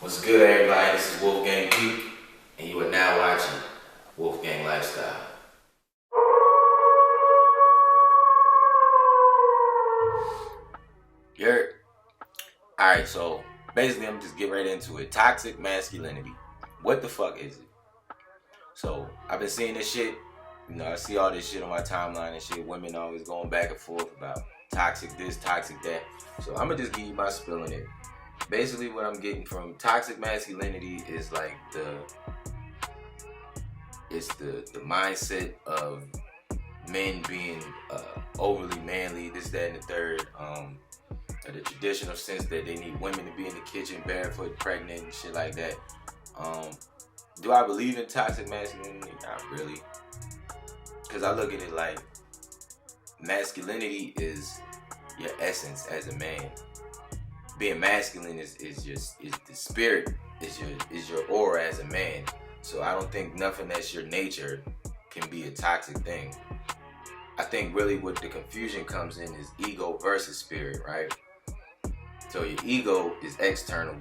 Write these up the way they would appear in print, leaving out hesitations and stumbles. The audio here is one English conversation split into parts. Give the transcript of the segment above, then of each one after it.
What's good, everybody? This is WolfgangPeak, and you are now watching Wolfgang Lifestyle. Alright, so basically I'm just getting right into it. Toxic masculinity. What the fuck is it? So I've been seeing this shit. I see all this shit on my timeline and shit. Women always going back and forth about toxic this, toxic that. So I'm gonna just give you my spill on it. Basically what I'm getting from toxic masculinity is like the mindset of men being overly manly, this, that, and the third. The traditional sense that they need women to be in the kitchen barefoot, pregnant, and shit like that. Do I believe in toxic masculinity? Not really. Because I look at it like masculinity is your essence as a man. Being masculine is the spirit, is your aura as a man. So I don't think nothing that's your nature can be a toxic thing. I think really what the confusion comes in is ego versus spirit, right? So your ego is external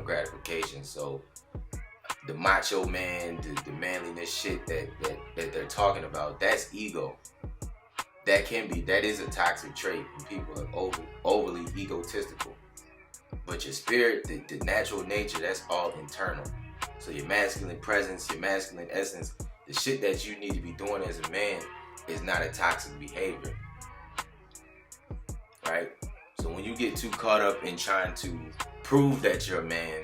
gratification. So the macho man, the manliness shit that they're talking about, that's ego. That is a toxic trait, and people are overly egotistical. But your spirit, the natural nature, that's all internal. So your masculine presence, your masculine essence, the shit that you need to be doing as a man is not a toxic behavior, right? So when you get too caught up in trying to prove that you're a man,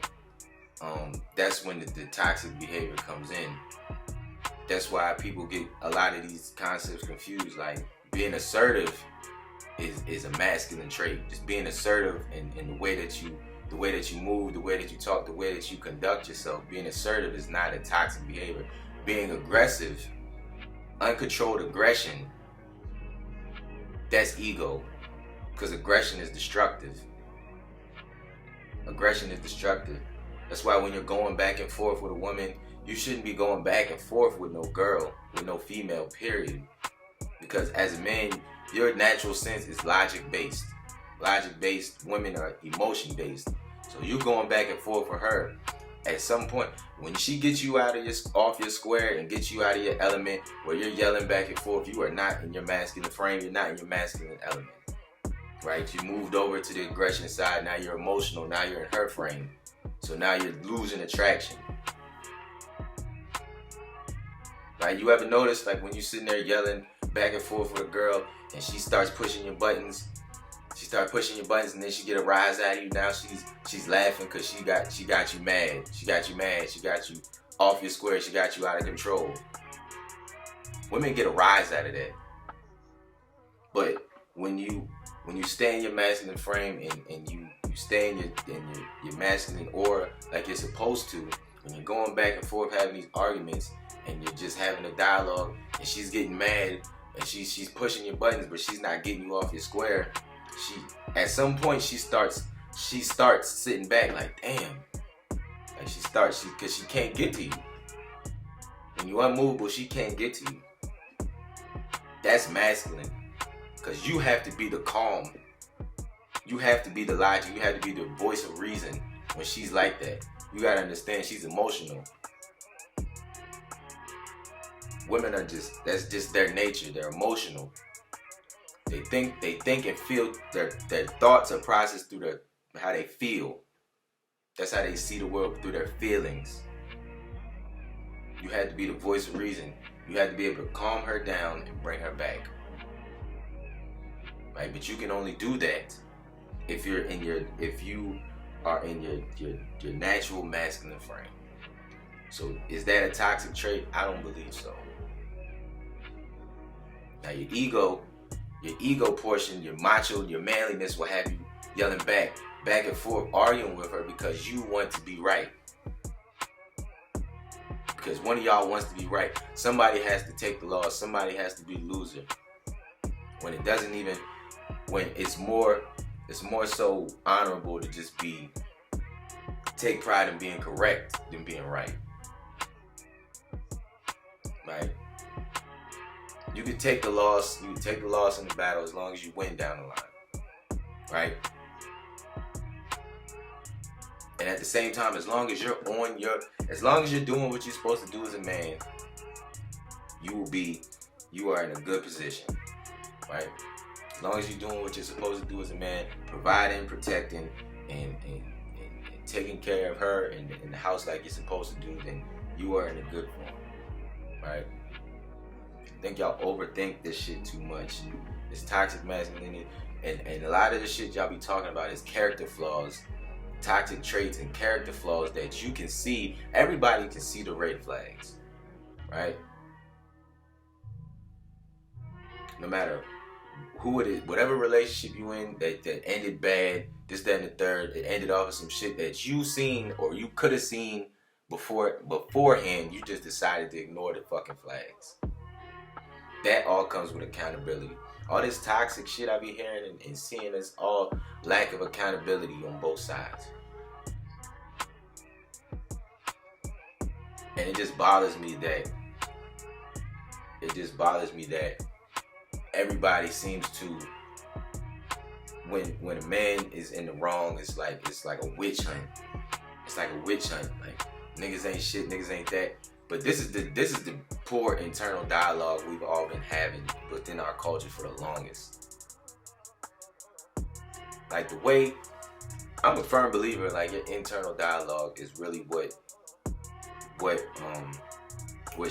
that's when the toxic behavior comes in. That's why people get a lot of these concepts confused. Like being assertive is a masculine trait. Just being assertive in the way that you move, the way that you talk, the way that you conduct yourself. Being assertive is not a toxic behavior. Being aggressive, uncontrolled aggression, that's ego. Because aggression is destructive. Aggression is destructive. That's why when you're going back and forth with a woman, you shouldn't be going back and forth with no girl, with no female, period. Because as a man, your natural sense is logic-based. Logic-based, women are emotion-based. So you going back and forth with her. At some point, when she gets you off your square and gets you out of your element, where you're yelling back and forth, you are not in your masculine frame, you're not in your masculine element. Right? You moved over to the aggression side, now you're emotional, now you're in her frame. So now you're losing attraction. Right? You ever notice, like when you're sitting there yelling back and forth with a girl and she starts pushing your buttons, and then she get a rise out of you. Now she's laughing because she got you mad. She got you off your square, she got you out of control. Women get a rise out of that. But when you stay in your masculine frame and you stay in your masculine aura like you're supposed to, when you're going back and forth having these arguments and you're just having a dialogue and she's getting mad and she's pushing your buttons but she's not getting you off your square, at some point she starts sitting back like, damn. Like because she can't get to you. When you're unmovable, she can't get to you. That's masculine. Because you have to be the calm. You have to be the logic. You have to be the voice of reason when she's like that. You gotta understand she's emotional. Women that's just their nature. They're emotional. They think and feel. Their thoughts are processed through how they feel. That's how they see the world, through their feelings. You have to be the voice of reason. You have to be able to calm her down and bring her back. Right? But you can only do that if you are in your natural masculine frame. So is that a toxic trait? I don't believe so. Now your ego portion, your macho, your manliness will have you yelling back and forth, arguing with her because you want to be right. Because one of y'all wants to be right. Somebody has to take the loss. Somebody has to be the loser. When it's more so honorable to just take pride in being correct than being right. Right? You can take the loss in the battle as long as you win down the line. Right? And at the same time, as long as you're doing what you're supposed to do as a man, you are in a good position, right? As long as you're doing what you're supposed to do as a man, providing, protecting, and taking care of her in the house like you're supposed to do, then you are in a good form, right? I think y'all overthink this shit too much. It's toxic masculinity, and a lot of the shit y'all be talking about is character flaws, toxic traits and character flaws that you can see. Everybody can see the red flags, right? No matter who it is, whatever relationship you in that ended bad, this, that, and the third, it ended off of some shit that you seen or you could have seen beforehand, you just decided to ignore the fucking flags. That all comes with accountability. All this toxic shit I be hearing and seeing is all lack of accountability on both sides. And it just bothers me that everybody seems to, when a man is in the wrong, it's like a witch hunt. It's like a witch hunt. Like, niggas ain't shit, niggas ain't that. But this is the poor internal dialogue we've all been having within our culture for the longest. Like, the way, I'm a firm believer, like, your internal dialogue is really what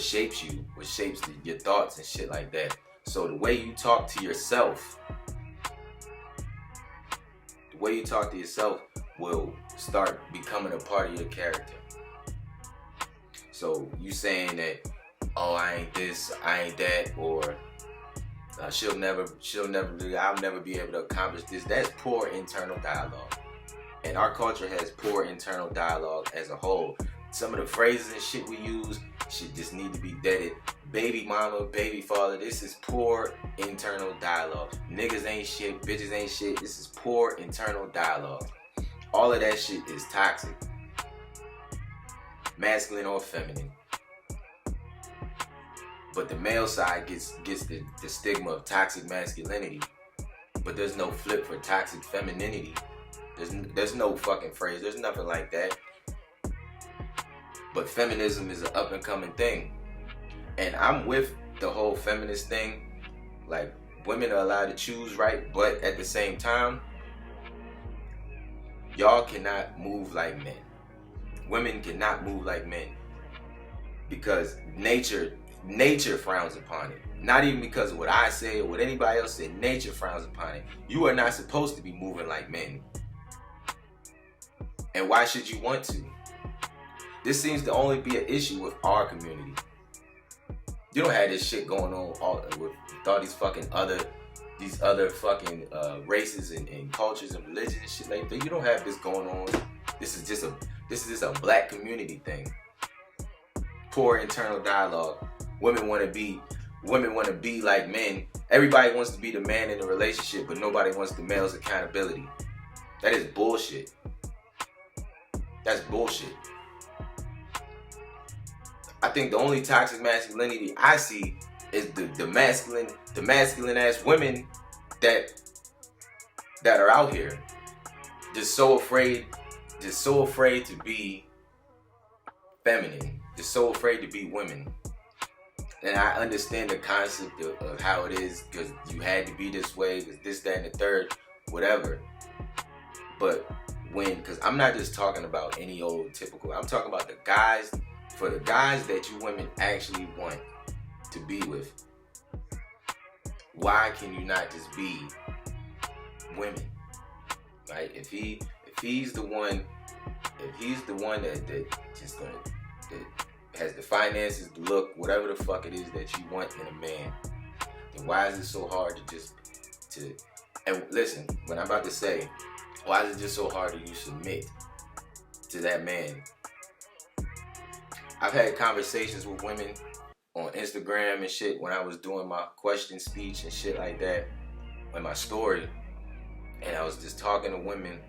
shapes you, what shapes your thoughts and shit like that. So the way you talk to yourself, will start becoming a part of your character. So you saying that, oh, I ain't this, I ain't that, or she'll never do, I'll never be able to accomplish this. That's poor internal dialogue. And our culture has poor internal dialogue as a whole. Some of the phrases and shit we use should just need to be deaded. Baby mama, baby father, this is poor internal dialogue. Niggas ain't shit, bitches ain't shit. This is poor internal dialogue. All of that shit is toxic. Masculine or feminine. But the male side gets the stigma of toxic masculinity. But there's no flip for toxic femininity. There's no fucking phrase. There's nothing like that. But feminism is an up and coming thing. And I'm with the whole feminist thing. Like, women are allowed to choose, right? But at the same time, y'all cannot move like men. Women cannot move like men. Because nature frowns upon it. Not even because of what I say or what anybody else said. Nature frowns upon it. You are not supposed to be moving like men. And why should you want to? This seems to only be an issue with our community. You don't have this shit going on with all these fucking other fucking races and cultures and religions and shit like that. You don't have this going on. This is just a black community thing. Poor internal dialogue. Women want to be like men. Everybody wants to be the man in the relationship, but nobody wants the male's accountability. That is bullshit. That's bullshit. I think the only toxic masculinity I see is the masculine ass women that are out here just so afraid to be feminine, just so afraid to be women. And I understand the concept of how it is, because you had to be this way, because this, that, and the third, whatever. But because I'm not just talking about any old typical, I'm talking about the guys that you women actually want to be with. Why can you not just be women? Right? If he's the one that just gonna, that has the finances, the look, whatever the fuck it is that you want in a man, then why is it so hard and listen, what I'm about to say, why is it just so hard that you submit to that man? I've had conversations with women on Instagram and shit when I was doing my question speech and shit like that, in my story, and I was just talking to women,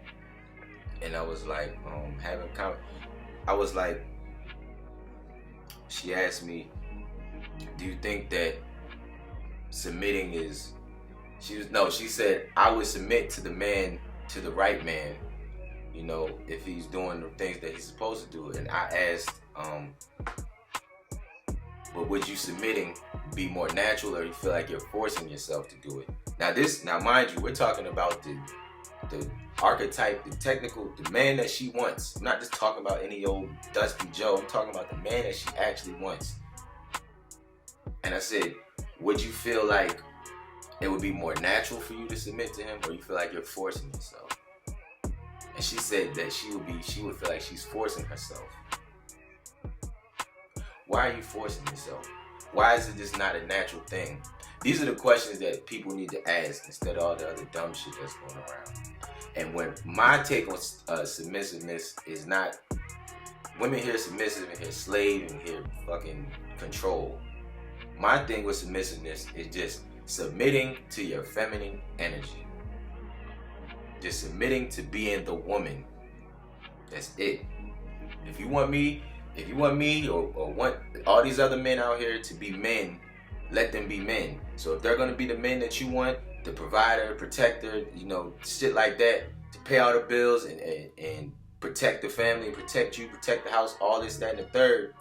and I was like, she asked me, do you think that submitting is, she said, I would submit to the right man, you know, if he's doing the things that he's supposed to do. And I asked, but would you submitting be more natural, or you feel like you're forcing yourself to do it? Now mind you, we're talking about the archetype, the technical, the man that she wants. I'm not just talking about any old Dusty Joe. I'm talking about the man that she actually wants. And I said, would you feel like it would be more natural for you to submit to him, or you feel like you're forcing yourself? And she said that she would feel like she's forcing herself. Why are you forcing yourself? Why is it just not a natural thing? These are the questions that people need to ask instead of all the other dumb shit that's going around. And when my take on submissiveness is not, women hear submissive and hear slave and hear fucking control. My thing with submissiveness is just submitting to your feminine energy. Just submitting to being the woman. That's it. If you want me or want all these other men out here to be men, let them be men. So if they're gonna be the men that you want, the provider, protector, you know, shit like that, to pay all the bills and protect the family, protect you, protect the house, all this, that, and the third.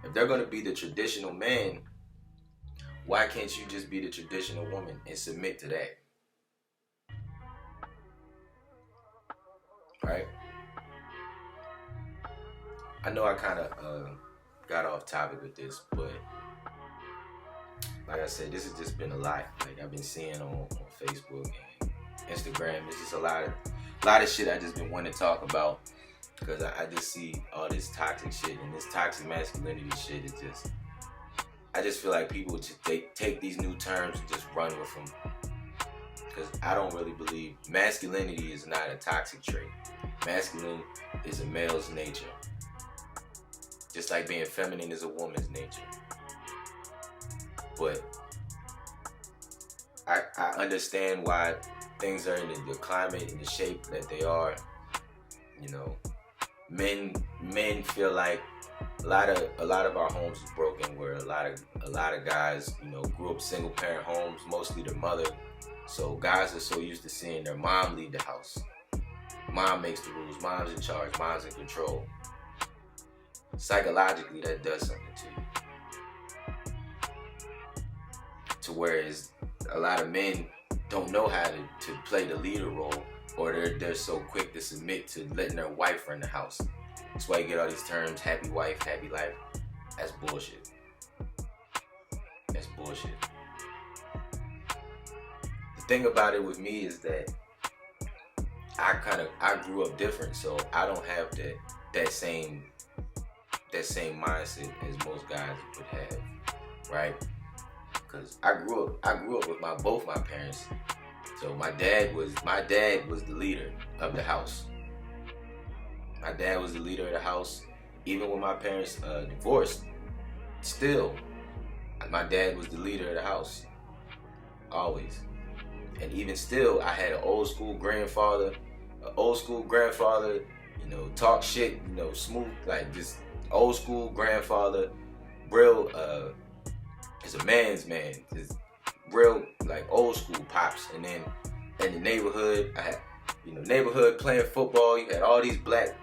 If they're gonna be the traditional man, why can't you just be the traditional woman and submit to that? Right? I know I kind of got off topic with this, but like I said, this has just been a lot. Like I've been seeing on Facebook and Instagram. It's just a lot of shit I just been wanting to talk about, because I just see all this toxic shit and this toxic masculinity shit. It's just, I just feel like people just take these new terms and just run with them, because I don't really believe masculinity is not a toxic trait. Masculine is a male's nature. Just like being feminine is a woman's nature. But I understand why things are in the climate and the shape that they are. You know, men feel like a lot of our homes is broken, where a lot of guys, you know, grew up single parent homes, mostly their mother. So guys are so used to seeing their mom lead the house. Mom makes the rules, mom's in charge, mom's in control. Psychologically, that does something to you. To whereas a lot of men don't know how to play the leader role, or they're so quick to submit to letting their wife run the house. That's why you get all these terms, happy wife, happy life. That's bullshit. That's bullshit. The thing about it with me is that I grew up different, so I don't have that same mindset as most guys would have, right? Because I grew up with both my parents. So my dad was the leader of the house. My dad was the leader of the house. Even when my parents divorced, still, my dad was the leader of the house. Always. And even still, I had an old school grandfather, you know, talk shit, you know, smooth, like just old school grandfather, real, is a man's man, just real, like old school pops. And then in the neighborhood, I had, you know, neighborhood playing football. You had all these black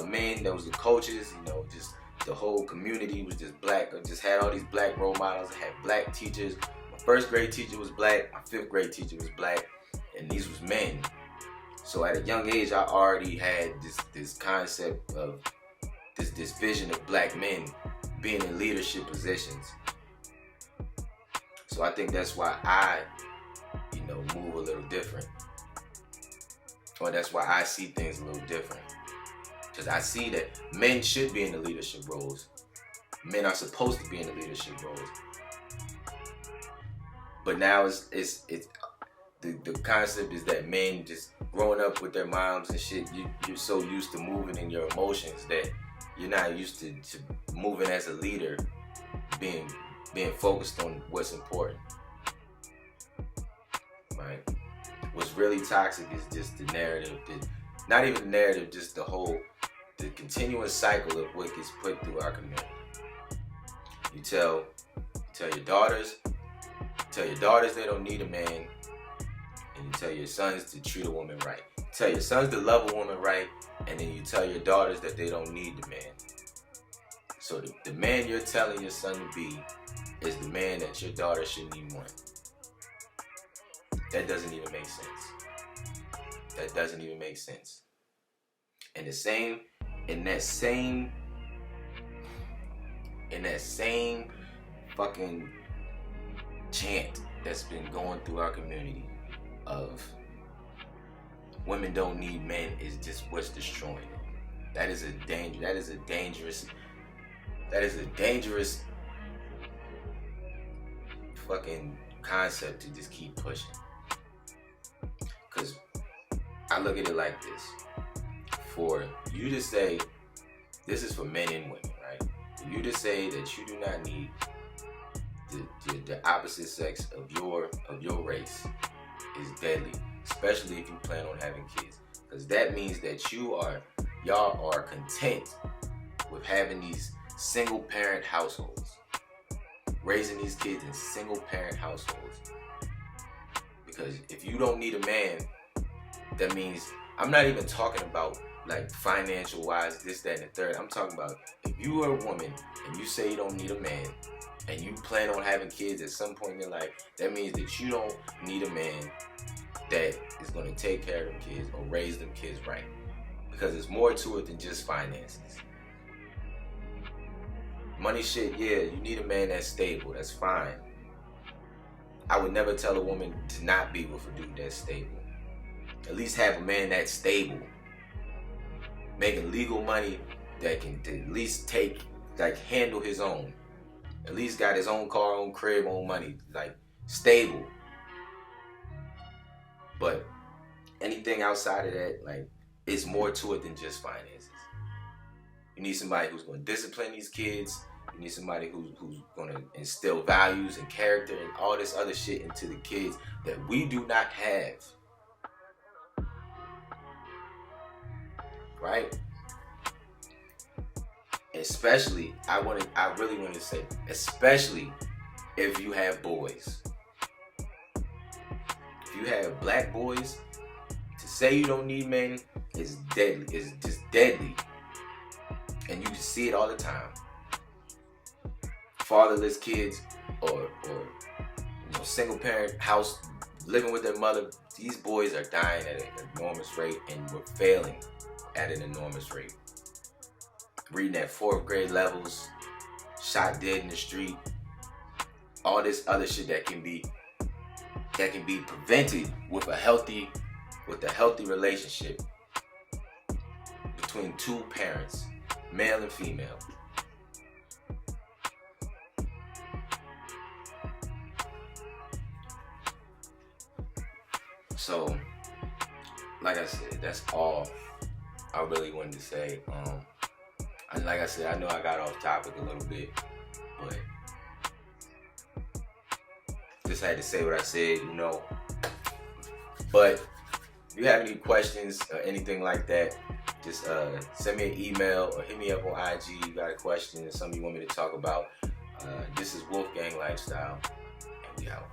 men that was the coaches. You know, just the whole community was just black. I just had all these black role models. I had black teachers. My first grade teacher was black. My fifth grade teacher was black, and these was men. So at a young age, I already had this concept of this vision of black men being in leadership positions. So I think that's why I, you know, move a little different. Or that's why I see things a little different. Because I see that men should be in the leadership roles. Men are supposed to be in the leadership roles. But now it's the concept is that men just growing up with their moms and shit, you're so used to moving in your emotions that you're not used to moving as a leader, being focused on what's important. Right? What's really toxic is just the narrative, not even the narrative, just the continuous cycle of what gets put through our community. You tell your daughters they don't need a man, and you tell your sons to treat a woman right. tell your sons to love a woman right, and then you tell your daughters that they don't need the man. So the man you're telling your son to be is the man that your daughter shouldn't even want. That doesn't even make sense. That doesn't even make sense. And in that same fucking chant that's been going through our community of women don't need men is just what's destroying it. That is a dangerous fucking concept to just keep pushing. Because I look at it like this. For you to say, this is for men and women, right? For you to say that you do not need the opposite sex of your race is deadly, especially if you plan on having kids. Because that means that y'all are content with having these single parent households, raising these kids in single parent households. Because if you don't need a man, that means, I'm not even talking about like financial wise, this, that, and the third. I'm talking about if you are a woman and you say you don't need a man and you plan on having kids at some point in your life, that means that you don't need a man that is going to take care of them kids or raise them kids right. Because there's more to it than just finances. Money shit, yeah, you need a man that's stable, that's fine. I would never tell a woman to not be with a dude that's stable. At least have a man that's stable, making legal money that can at least handle his own. At least got his own car, own crib, own money, like stable. But anything outside of that, like, it's more to it than just finances. You need somebody who's going to discipline these kids. You need somebody who's going to instill values and character and all this other shit into the kids that we do not have. Right? Especially, I really want to say, especially if you have boys. If you have black boys, to say you don't need men is deadly. It's just deadly. And you just see it all the time. Fatherless kids or single parent house living with their mother. These boys are dying at an enormous rate, and we're failing at an enormous rate. Reading at 4th grade levels, shot dead in the street, all this other shit that can be prevented with a healthy relationship between two parents, male and female. So, like I said, that's all I really wanted to say. And like I said, I know I got off topic a little bit, but just had to say what I said, But if you have any questions or anything like that, just send me an email or hit me up on IG. You got a question or something you want me to talk about. This is Wolfgang Lifestyle, and we out.